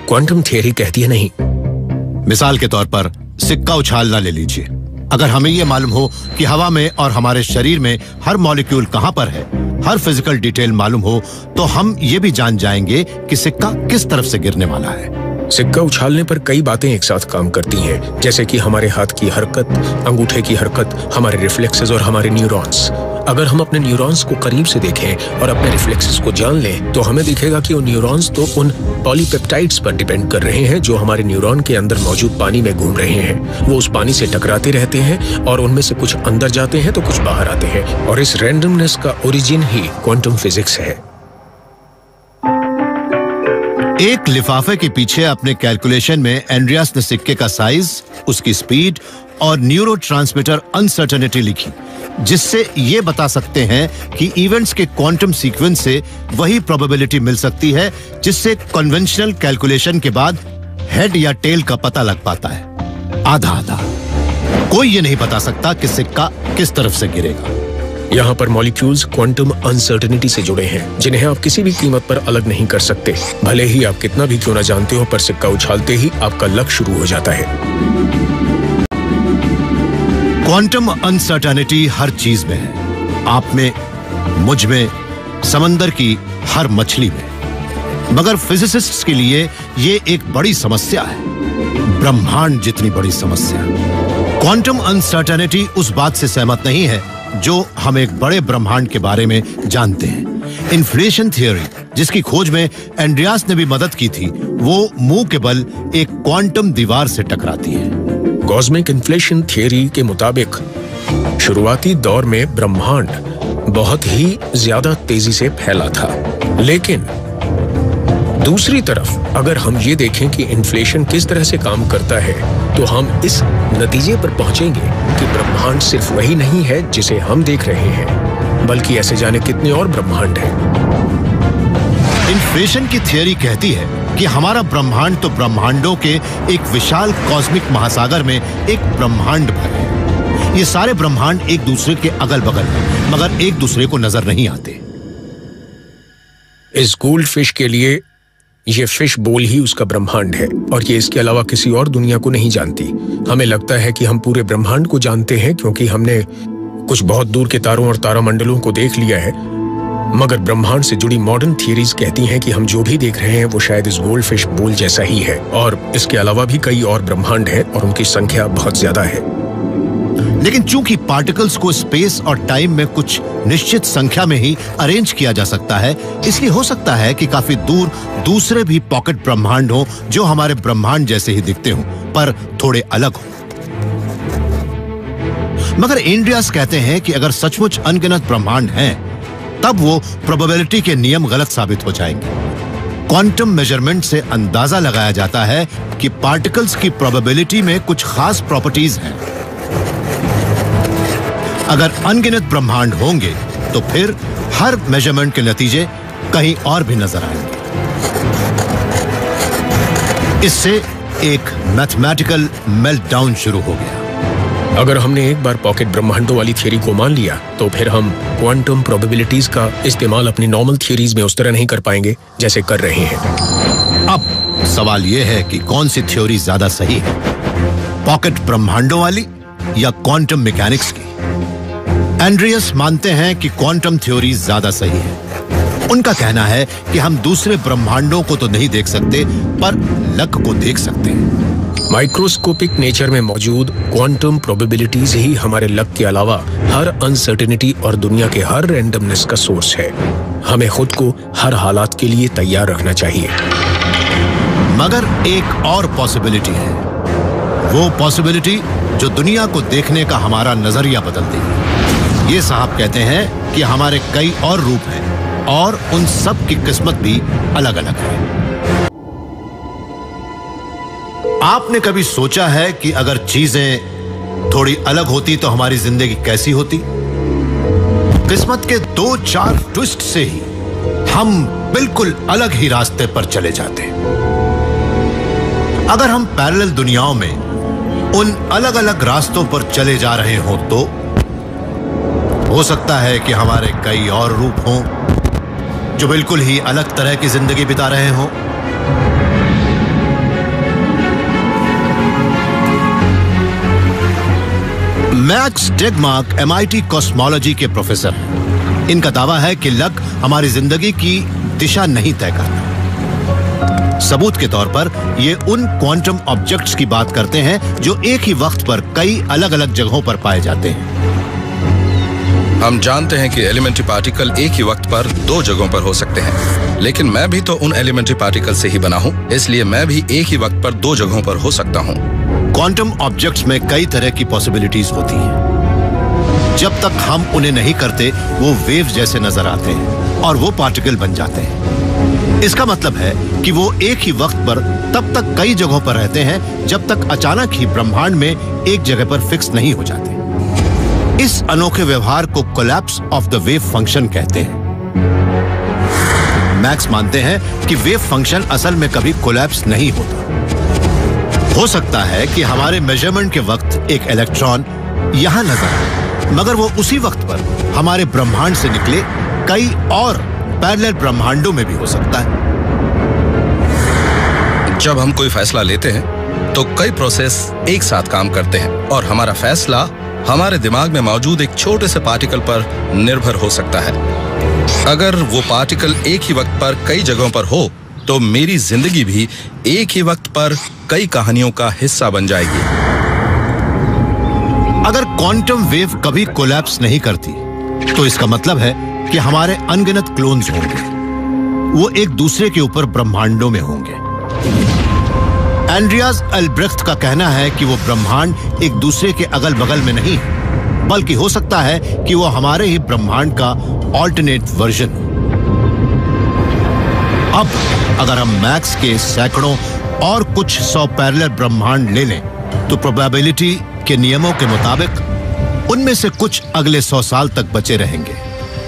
क्वांटम थियरी कहती है नहीं। मिसाल के तौर पर सिक्का उछालना ले लीजिए। अगर हमें यह मालूम हो कि हवा में और हमारे शरीर में हर मॉलिक्यूल कहां पर है, हर फिजिकल डिटेल मालूम हो, तो हम ये भी जान जाएंगे कि सिक्का किस तरफ से गिरने वाला है। सिक्का उछालने पर कई बातें एक साथ काम करती हैं, जैसे कि हमारे हाथ की हरकत, अंगूठे की हरकत, हमारे रिफ्लेक्सेस और हमारे न्यूरॉन्स। अगर हम अपने न्यूरॉन्स को करीब से देखें और अपने रिफ्लेक्सेस को जान लें, तो हमें दिखेगा कि वो न्यूरॉन्स तो उन पॉलीपेप्टाइड्स पर डिपेंड कर रहे हैं जो हमारे न्यूरॉन के अंदर मौजूद पानी में घूम रहे हैं। वो उस पानी से टकराते रहते हैं और उनमें से कुछ अंदर जाते हैं तो कुछ बाहर आते हैं। और इस रैंडमनेस का ओरिजिन ही क्वांटम फिजिक्स है। एक लिफाफे के पीछे अपने कैलकुलेशन में एंड्रियास ने सिक्के का साइज, उसकी स्पीड और न्यूरोट्रांसमीटर अनसर्टेनिटी लिखी, जिससे ये बता सकते हैं कि इवेंट्स के क्वांटम सीक्वेंस से वही प्रोबेबिलिटी मिल सकती है जिससे कन्वेंशनल कैलकुलेशन के बाद हेड या टेल का पता लग पाता है। आधा आधा। कोई ये नहीं बता सकता कि सिक्का किस तरफ से गिरेगा। यहाँ पर मॉलिक्यूल्स क्वांटम अनसर्टेनिटी से जुड़े हैं, जिन्हें आप किसी भी कीमत पर अलग नहीं कर सकते। भले ही आप कितना भी क्यों ना जानते हो, पर सिक्का उछालते ही आपका लक शुरू हो जाता है। क्वांटम अनसर्टेनिटी हर चीज में है। आप में, मुझ में, समंदर की हर मछली में। मगर फिजिसिस्ट्स के लिए ये एक बड़ी समस्या है, ब्रह्मांड जितनी बड़ी समस्या। क्वांटम अनसर्टेनिटी उस बात से सहमत नहीं है जो हम एक बड़े ब्रह्मांड के बारे में जानते हैं। इन्फ्लेशन थियरी, जिसकी खोज में एंड्रियास ने भी मदद की थी, वो मुंह के बल एक क्वांटम दीवार से टकराती है। कॉस्मिक इन्फ्लेशन थियरी के मुताबिक शुरुआती दौर में ब्रह्मांड बहुत ही ज्यादा तेजी से फैला था, लेकिन दूसरी तरफ अगर हम ये देखें कि इन्फ्लेशन किस तरह से काम करता है, तो हम इस नतीजे पर पहुंचेंगे कि ब्रह्मांड सिर्फ वही नहीं है जिसे हम देख रहे हैं, बल्कि ऐसे जाने कितने और ब्रह्मांड हैं। इन्फ्लेशन की थियरी कहती है कि हमारा ब्रह्मांड तो ब्रह्मांडों के एक विशाल कॉस्मिक महासागर में एक ब्रह्मांड भर है। ये सारे ब्रह्मांड एक दूसरे के अगल बगल हैं, मगर एक दूसरे को नजर नहीं आते। इस गोल्ड फिश के लिए ये फिश बोल ही उसका ब्रह्मांड है, और ये इसके अलावा किसी और दुनिया को नहीं जानती। हमें लगता है कि हम पूरे ब्रह्मांड को जानते हैं क्योंकि हमने कुछ बहुत दूर के तारों और तारामंडलों को देख लिया है, मगर ब्रह्मांड से जुड़ी मॉडर्न थियरीज कहती हैं कि हम जो भी देख रहे हैं वो शायद इस गोल्ड फिश बोल जैसा ही है, और इसके अलावा भी कई और ब्रह्मांड हैं और उनकी संख्या बहुत ज्यादा है। लेकिन चूंकि पार्टिकल्स को स्पेस और टाइम में कुछ निश्चित संख्या में ही अरेंज किया जा सकता है, इसलिए हो सकता है कि काफी दूर दूसरे भी पॉकेट ब्रह्मांड हो जो हमारे ब्रह्मांड जैसे ही दिखते हों, पर थोड़े अलग हो। मगर एंड्रियास कहते हैं कि अगर सचमुच अनगिनत ब्रह्मांड हैं, तब वो प्रोबेबिलिटी के नियम गलत साबित हो जाएंगे। क्वांटम मेजरमेंट से अंदाजा लगाया जाता है कि पार्टिकल्स की प्रोबेबिलिटी में कुछ खास प्रॉपर्टीज हैं। अगर अनगिनत ब्रह्मांड होंगे तो फिर हर मेजरमेंट के नतीजे कहीं और भी नजर आएंगे। इससे एक मैथमेटिकल मेल्टडाउन शुरू हो गया। अगर हमने एक बार पॉकेट ब्रह्मांडों वाली थियरी को मान लिया तो फिर हम क्वांटम प्रोबेबिलिटीज का इस्तेमाल अपनी नॉर्मल थियरीज में उस तरह नहीं कर पाएंगे जैसे कर रहे हैं। अब सवाल यह है कि कौन सी थ्योरी ज्यादा सही है, पॉकेट ब्रह्मांडों वाली या क्वांटम मैकेनिक्स की? एंड्रियस मानते हैं कि क्वांटम थ्योरी ज्यादा सही है। उनका कहना है कि हम दूसरे ब्रह्मांडों को तो नहीं देख सकते, पर लक को देख सकते हैं। माइक्रोस्कोपिक नेचर में मौजूद क्वांटम प्रोबेबिलिटीज ही हमारे लक के अलावा हर अनसर्टेनिटी और दुनिया के हर रैंडमनेस का सोर्स है। हमें खुद को हर हालात के लिए तैयार रखना चाहिए। मगर एक और पॉसिबिलिटी है, वो पॉसिबिलिटी जो दुनिया को देखने का हमारा नजरिया बदल देगी। ये साहब कहते हैं कि हमारे कई और रूप हैं और उन सब की किस्मत भी अलग अलग है। आपने कभी सोचा है कि अगर चीजें थोड़ी अलग होती तो हमारी जिंदगी कैसी होती? किस्मत के 2-4 ट्विस्ट से ही हम बिल्कुल अलग ही रास्ते पर चले जाते। अगर हम पैरेलल दुनियाओं में उन अलग अलग रास्तों पर चले जा रहे हों तो हो सकता है कि हमारे कई और रूप हों जो बिल्कुल ही अलग तरह की जिंदगी बिता रहे हों। मैक्स टेगमार्क MIT कॉस्मोलॉजी के प्रोफेसर हैं। इनका दावा है कि लक हमारी जिंदगी की दिशा नहीं तय करता। सबूत के तौर पर ये उन क्वांटम ऑब्जेक्ट्स की बात करते हैं जो एक ही वक्त पर कई अलग अलग जगहों पर पाए जाते हैं। हम जानते हैं कि एलिमेंट्री पार्टिकल एक ही वक्त पर 2 जगहों पर हो सकते हैं, लेकिन मैं भी तो उन एलिमेंट्री पार्टिकल से ही बना हूं, इसलिए मैं भी एक ही वक्त पर 2 जगहों पर हो सकता हूं। क्वांटम ऑब्जेक्ट्स में कई तरह की पॉसिबिलिटीज होती हैं। जब तक हम उन्हें नहीं करते वो वेव जैसे नजर आते हैं और वो पार्टिकल बन जाते हैं। इसका मतलब है कि वो एक ही वक्त पर तब तक कई जगहों पर रहते हैं जब तक अचानक ही ब्रह्मांड में एक जगह पर फिक्स नहीं हो जाते। इस अनोखे व्यवहार को collapse of the wave function कहते हैं। मैक्स मानते हैं कि वेव फंक्शन असल में कभी कोलैप्स नहीं होता। हो सकता है कि हमारे मेजरमेंट के वक्त एक इलेक्ट्रॉन यहां नजर आए, मगर वो उसी वक्त पर हमारे ब्रह्मांड से निकले कई और पैरेलल ब्रह्मांडों में भी हो सकता है। जब हम कोई फैसला लेते हैं तो कई प्रोसेस एक साथ काम करते हैं और हमारा फैसला हमारे दिमाग में मौजूद एक छोटे से पार्टिकल पर निर्भर हो सकता है। अगर वो पार्टिकल एक ही वक्त पर कई जगहों पर हो तो मेरी जिंदगी भी एक ही वक्त पर कई कहानियों का हिस्सा बन जाएगी। अगर क्वांटम वेव कभी कोलैप्स नहीं करती तो इसका मतलब है कि हमारे अनगिनत क्लोन्स होंगे। वो एक दूसरे के ऊपर ब्रह्मांडों में होंगे। एंड्रियास एल्ब्रेख्ट का कहना है कि वो ब्रह्मांड एक दूसरे के अगल बगल में नहीं है, बल्कि हो सकता है कि वो हमारे ही ब्रह्मांड का ऑल्टरनेट वर्जन हो। अब अगर हम मैक्स के सैकड़ों और कुछ 100 पैरेलल ब्रह्मांड ले लें तो प्रोबेबिलिटी के नियमों के मुताबिक उनमें से कुछ अगले 100 साल तक बचे रहेंगे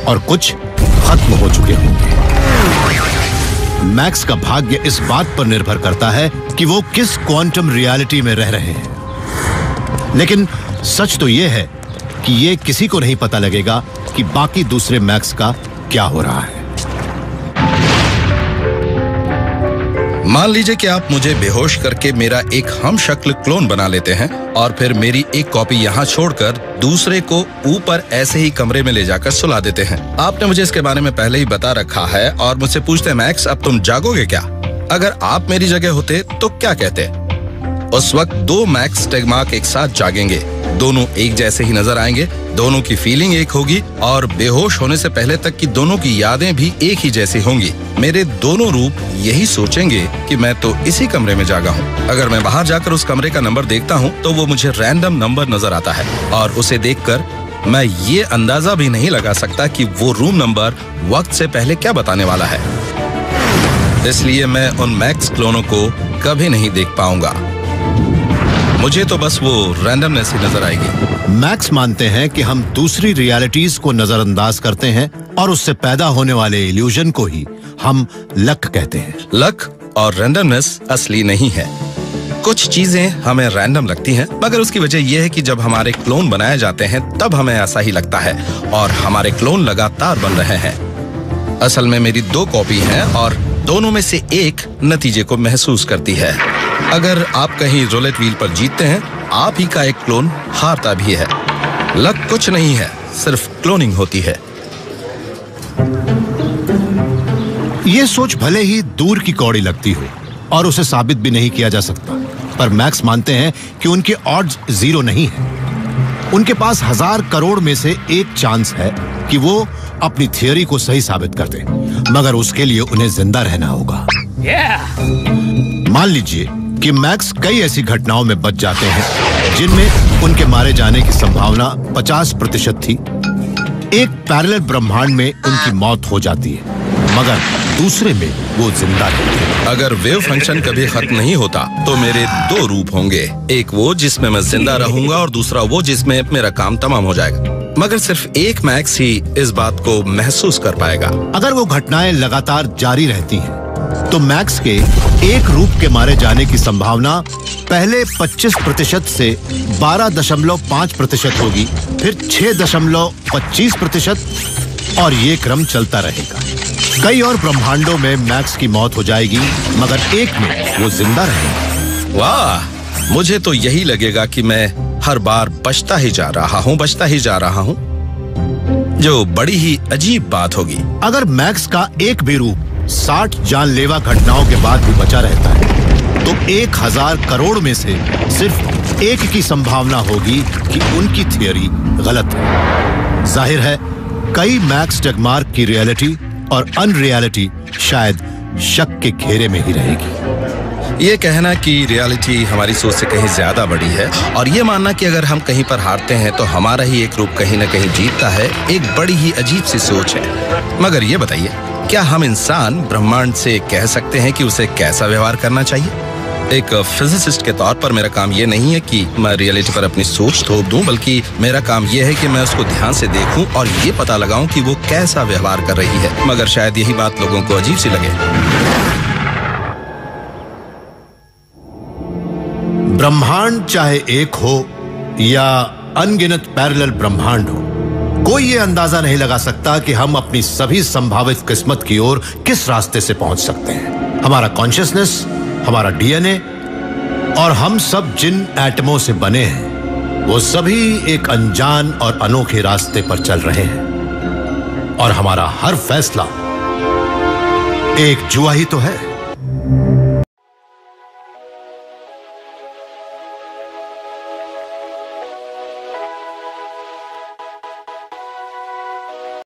और कुछ खत्म हो चुके होंगे। मैक्स का भाग्य इस बात पर निर्भर करता है कि वो किस क्वांटम रियलिटी में रह रहे हैं। लेकिन सच तो यह है कि ये किसी को नहीं पता लगेगा कि बाकी दूसरे मैक्स का क्या हो रहा है। मान लीजिए कि आप मुझे बेहोश करके मेरा एक हम शक्ल क्लोन बना लेते हैं और फिर मेरी एक कॉपी यहाँ छोड़कर दूसरे को ऊपर ऐसे ही कमरे में ले जाकर सुला देते हैं। आपने मुझे इसके बारे में पहले ही बता रखा है और मुझसे पूछते हैं, मैक्स अब तुम जागोगे क्या? अगर आप मेरी जगह होते तो क्या कहते? उस वक्त 2 मैक्स टेगमार्क एक साथ जागेंगे, दोनों एक जैसे ही नजर आएंगे, दोनों की फीलिंग एक होगी और बेहोश होने से पहले तक की दोनों की यादें भी एक ही जैसी होंगी। मेरे दोनों रूप यही सोचेंगे कि मैं तो इसी कमरे में जागा हूँ। अगर मैं बाहर जाकर उस कमरे का नंबर देखता हूँ तो वो मुझे रैंडम नंबर नजर आता है और उसे देखकर मैं ये अंदाजा भी नहीं लगा सकता कि वो रूम नंबर वक्त से पहले क्या बताने वाला है। इसलिए मैं उन मैक्स क्लोनों को कभी नहीं देख पाऊंगा। मुझे तो बस वो रैंडमनेस ही नजर आएगी। मैक्स मानते हैं कि हम दूसरी रियलिटीज को नजरअंदाज करते हैं और उससे पैदा होने वाले इल्यूजन को ही हम लक कहते हैं। लक और रैंडमनेस असली नहीं है। कुछ चीजें हमें रैंडम लगती हैं, मगर उसकी वजह यह है कि जब हमारे क्लोन बनाए जाते हैं तब हमें ऐसा ही लगता है और हमारे क्लोन लगातार बन रहे हैं। असल में मेरी 2 कॉपी हैं और दोनों में से एक नतीजे को महसूस करती है। अगर आप कहीं रोलेट व्हील पर जीतते हैं, आप ही का एक क्लोन हारता भी है। लक कुछ नहीं है, सिर्फ क्लोनिंग होती है। ये सोच भले ही दूर की कौड़ी लगती हो और उसे साबित भी नहीं किया जा सकता, पर मैक्स मानते हैं कि उनके ऑड्स 0 नहीं है। उनके पास 1000 करोड़ में से एक चांस है कि वो अपनी थियरी को सही साबित कर दें, मगर उसके लिए उन्हें जिंदा रहना होगा। मान लीजिए कि मैक्स कई ऐसी घटनाओं में बच जाते हैं जिनमें उनके मारे जाने की संभावना 50% थी। एक पैरेलल ब्रह्मांड में उनकी मौत हो जाती है, मगर दूसरे में वो जिंदा रहते हैं। अगर वेव फंक्शन कभी खत्म नहीं होता तो मेरे 2 रूप होंगे, एक वो जिसमें मैं जिंदा रहूंगा और दूसरा वो जिसमें मेरा काम तमाम हो जाएगा। मगर सिर्फ एक मैक्स ही इस बात को महसूस कर पाएगा। अगर वो घटनाएं लगातार जारी रहती हैं, तो मैक्स के एक रूप के मारे जाने की संभावना पहले 25% से 12.5% होगी, फिर 6.25% और ये क्रम चलता रहेगा। कई और ब्रह्मांडों में मैक्स की मौत हो जाएगी, मगर एक में वो जिंदा रहेगा। वाह, मुझे तो यही लगेगा कि मैं हर बार बचता ही जा रहा हूँ, जो बड़ी ही अजीब बात होगी। अगर मैक्स का एक भी रूप 60 जानलेवा घटनाओं के बाद भी बचा रहता है, तो 1000 करोड़ में से सिर्फ एक की संभावना होगी कि उनकी थियरी गलत है। जाहिर है, कई मैक्स टगमार्क की रियलिटी और अनरियलिटी शायद शक के घेरे में ही रहेगी। ये कहना कि रियलिटी हमारी सोच से कहीं ज्यादा बड़ी है और ये मानना कि अगर हम कहीं पर हारते हैं तो हमारा ही एक रूप कहीं न कहीं जीतता है, एक बड़ी ही अजीब सी सोच है। मगर ये बताइए, क्या हम इंसान ब्रह्मांड से कह सकते हैं कि उसे कैसा व्यवहार करना चाहिए? एक फिजिसिस्ट के तौर पर मेरा काम ये नहीं है कि मैं रियलिटी पर अपनी सोच थोप दूं, बल्कि मेरा काम ये है कि मैं उसको ध्यान से देखूं और ये पता लगाऊं कि वो कैसा व्यवहार कर रही है। मगर शायद यही बात लोगों को अजीब सी लगे। ब्रह्मांड चाहे एक हो या अनगिनत पैरेलल ब्रह्मांड हो, कोई ये अंदाजा नहीं लगा सकता कि हम अपनी सभी संभावित किस्मत की ओर किस रास्ते से पहुंच सकते हैं। हमारा कॉन्शियसनेस, हमारा डीएनए और हम सब जिन एटमों से बने हैं, वो सभी एक अनजान और अनोखे रास्ते पर चल रहे हैं और हमारा हर फैसला एक जुआ ही तो है।